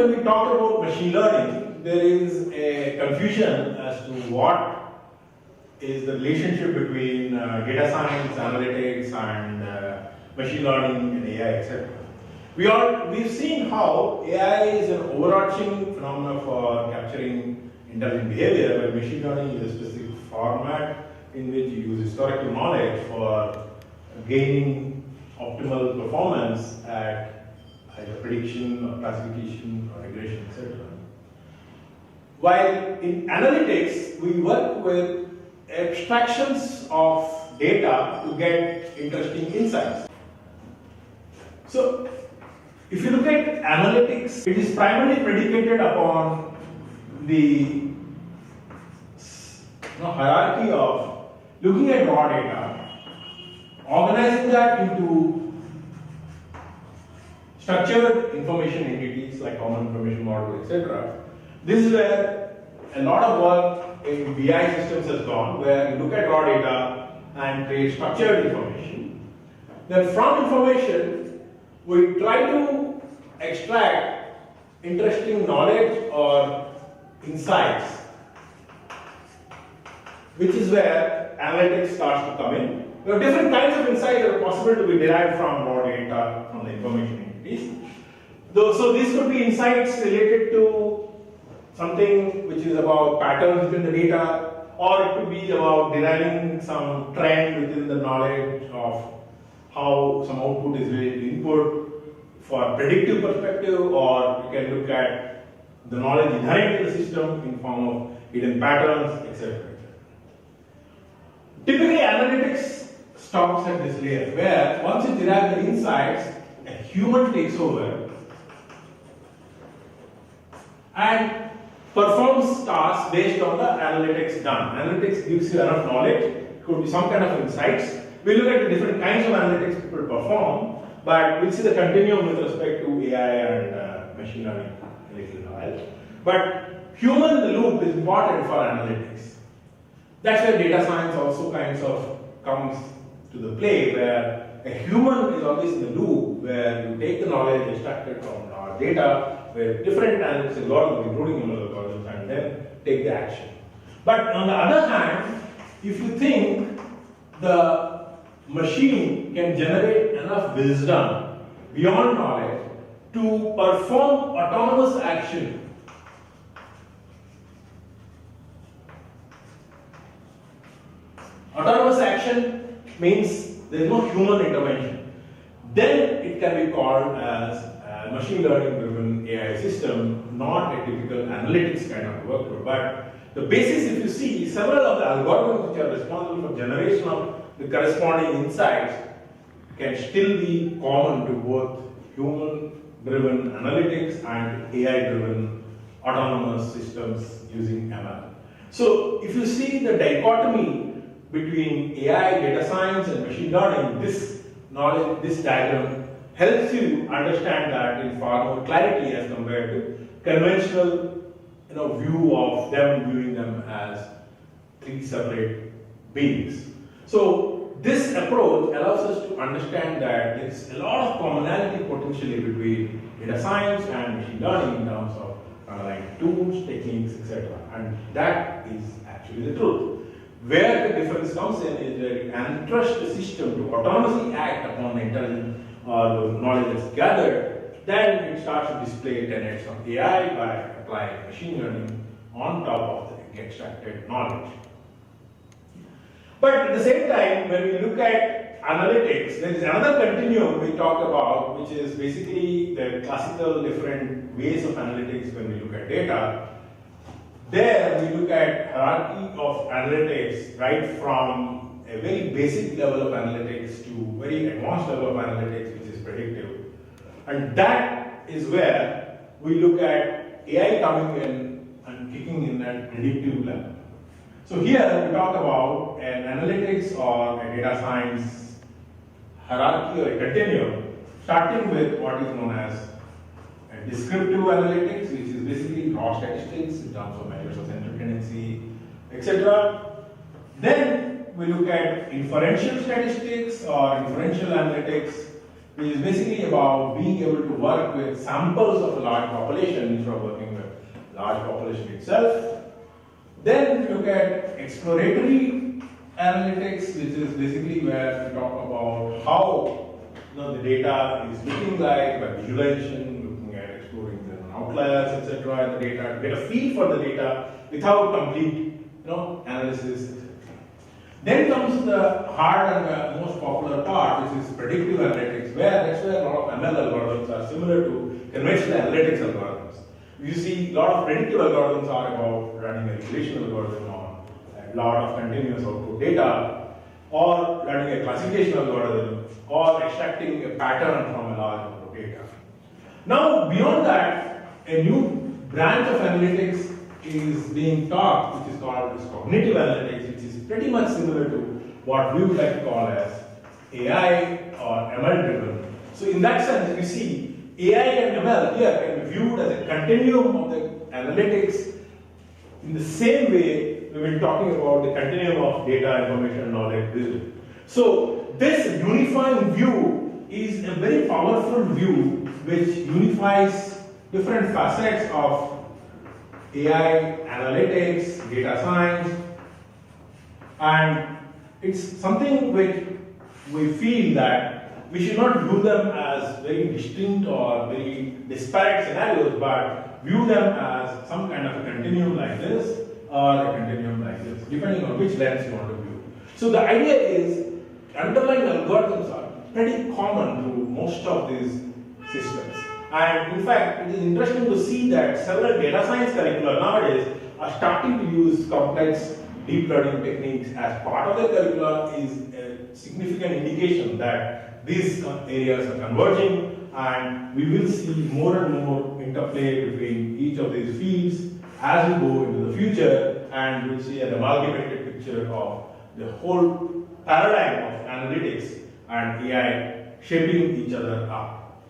when we talk about machine learning, there is a confusion as to what is the relationship between data science, analytics, and machine learning and AI, etc. We've seen how AI is an overarching phenomenon for capturing intelligent behavior, where machine learning is a specific format in which you use historical knowledge for gaining optimal performance at either prediction or classification or regression, etc. While in analytics, we work with abstractions of data to get interesting insights. So, if you look at analytics, it is primarily predicated upon the hierarchy of looking at raw data, organizing that into structured information entities like common information model, etc. This is where a lot of work in BI systems has gone, where you look at raw data and create structured information. Then from information, we try to extract interesting knowledge or insights, which is where analytics starts to come in. There are different kinds of insights that are possible to be derived from raw data, from the information entities. So these could be insights related to something which is about patterns within the data, or it could be about deriving some trend within the knowledge of how some output is related to input for predictive perspective, or you can look at the knowledge inherent in the system in form of hidden patterns, etc. Typically, analytics stops at this layer, where once you derive the insights, a human takes over and performs tasks based on the analytics done. Analytics gives you enough knowledge, it could be some kind of insights. We look at the different kinds of analytics people perform, but we'll see the continuum with respect to AI and machine learning in a little while. But human in the loop is important for analytics. That's where data science also kinds of comes to the play, where a human is always in the loop, where you take the knowledge extracted from our data, where different analytics algorithms, including ML algorithms, and then take the action. But on the other hand, if you think the machine can generate enough wisdom beyond knowledge to perform autonomous action, autonomous action means there is no human intervention, then it can be called as a machine learning driven AI system, not a typical analytics kind of workflow. But the basis, if you see, several of the algorithms which are responsible for generation of the corresponding insights can still be common to both human driven analytics and AI driven autonomous systems using ML. So if you see the dichotomy between AI, data science, and machine learning, this knowledge, this diagram helps you understand that in far more clarity as compared to conventional view of them, viewing them as three separate beings. So this approach allows us to understand that there is a lot of commonality potentially between data science and machine learning in terms of like tools, techniques, etc. And that is actually the truth. Where the difference comes in is that you entrust the system to autonomously act upon the intelligence or the knowledge that's gathered, then it starts to display tenets of AI by applying machine learning on top of the extracted knowledge. But at the same time, when we look at analytics, there is another continuum we talk about, which is basically the classical different ways of analytics when we look at data. There we look at hierarchy of analytics, right from a very basic level of analytics to very advanced level of analytics, which is predictive. And that is where we look at AI coming in and kicking in at predictive level. So here we talk about an analytics or a data science hierarchy or a continuum, starting with what is known as a descriptive analytics, which is basically raw statistics in terms of measures of central tendency, etc. Then we look at inferential statistics or inferential analytics, which is basically about being able to work with samples of a large population instead of working with large population itself. Then we look at exploratory analytics, which is basically where we talk about how the data is looking like by visualization, looking at exploring the outliers, etc. in the data, to get a feel for the data without complete analysis. Then comes the hard and the most popular part, which is predictive analytics, that's where a lot of ML algorithms are similar to conventional analytics algorithms. You see, a lot of predictive algorithms are about running a regression algorithm on a lot of continuous output data, or running a classification algorithm, or extracting a pattern from a large amount of data. Now, beyond that, a new branch of analytics is being taught, which is called cognitive analytics, which is pretty much similar to what we would like to call as AI or ML driven. So in that sense, you see, AI and ML here can be viewed as a continuum of the analytics in the same way we've been talking about the continuum of data, information, knowledge, wisdom. So this unifying view is a very powerful view which unifies different facets of AI, analytics, data science, and it's something which we feel that we should not view them as very distinct or very disparate scenarios, but view them as some kind of a continuum like this or a continuum like this, depending on which lens you want to view. So the idea is underlying algorithms are pretty common to most of these systems. And in fact, it is interesting to see that several data science curricula nowadays are starting to use complex deep learning techniques as part of their curricula. Is a significant indication that these areas are converging, and we will see more and more interplay between each of these fields as we go into the future, and we'll see an amalgamated picture of the whole paradigm of analytics and AI shaping each other up.